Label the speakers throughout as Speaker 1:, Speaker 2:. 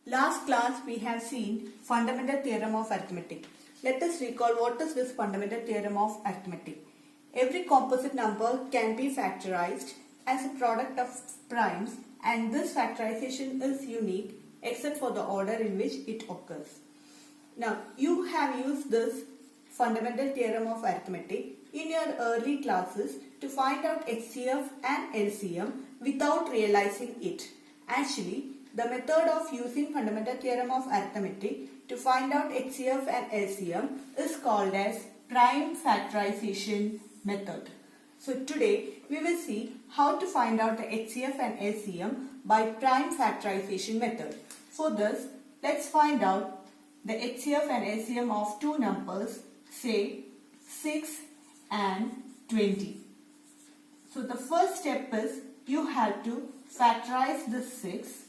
Speaker 1: Last class we have seen fundamental theorem of arithmetic. Let us recall what is this fundamental theorem of arithmetic. Every composite number can be factorized as a product of primes, and this factorization is unique except for the order in which it occurs. Now you have used this fundamental theorem of arithmetic in your early classes to find out HCF and LCM without realizing it. Actually, the method of using fundamental theorem of arithmetic to find out HCF and LCM is called as prime factorization method. So today we will see how to find out the HCF and LCM by prime factorization method. For this, let's find out the HCF and LCM of two numbers, say 6 and 20. So the first step is you have to factorize this 6.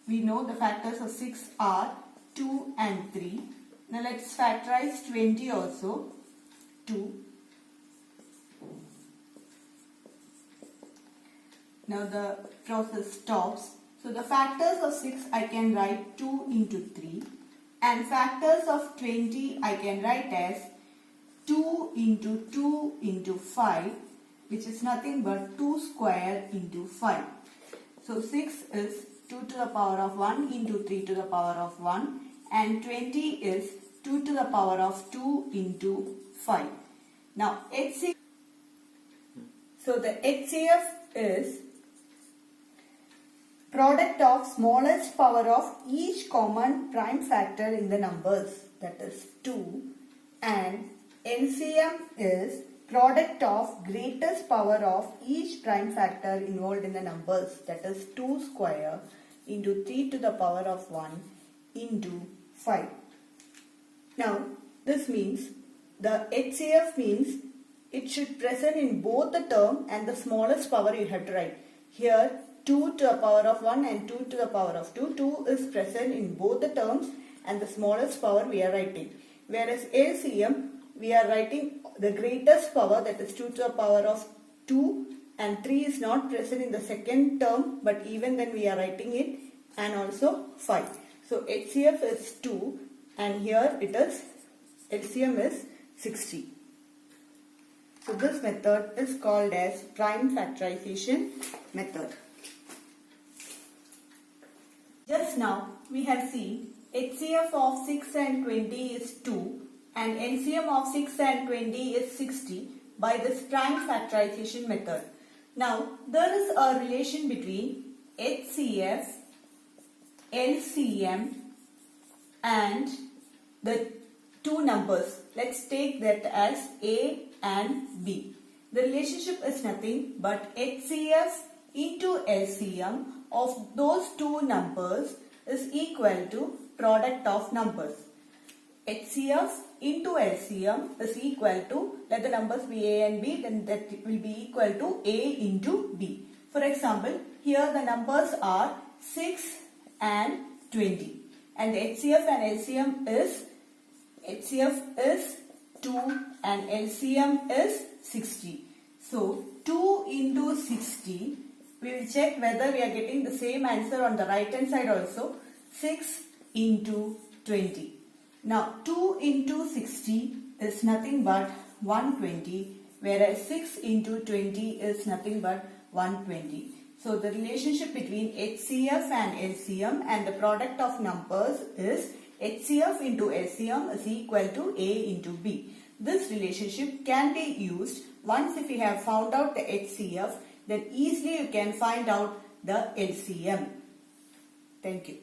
Speaker 1: We know the factors of 6 are 2 and 3. Now let's factorize 20 also. 2. Now the process stops. So the factors of 6 I can write 2 into 3. And factors of 20 I can write as 2 into 2 into 5, which is nothing but 2 square into 5. So 6 is 2 to the power of 1 into 3 to the power of 1, and 20 is 2 to the power of 2 into 5. Now HCF, so the HCF is product of smallest power of each common prime factor in the numbers, that is 2, and LCM is product of greatest power of each prime factor involved in the numbers, that is 2 square into 3 to the power of 1 into 5. Now this means the HCF means it should present in both the term and the smallest power you have to write. Here 2 to the power of 1 and 2 to the power of 2. 2 is present in both the terms and the smallest power we are writing. Whereas LCM, we are writing the greatest power, that is 2 to the power of 2, and 3 is not present in the second term, but even then we are writing it, and also 5. So HCF is 2 and here it is LCM is 60. So this method is called as prime factorization method. Just now we have seen HCF of 6 and 20 is 2 and LCM of 6 and 20 is 60 by this prime factorization method. Now there is a relation between HCF, LCM and the two numbers. Let's take that as A and B. The relationship is nothing but HCF into LCM of those two numbers is equal to product of numbers. HCF into LCM is equal to, let the numbers be A and B, then that will be equal to A into B. For example, here the numbers are 6 and 20 and the HCF and LCM is, HCF is 2 and LCM is 60. So 2 into 60, we will check whether we are getting the same answer on the right hand side also. 6 into 20. Now 2 into 60 is nothing but 120, whereas 6 into 20 is nothing but 120. So the relationship between HCF and LCM and the product of numbers is HCF into LCM is equal to A into B. This relationship can be used once if you have found out the HCF, then easily you can find out the LCM. Thank you.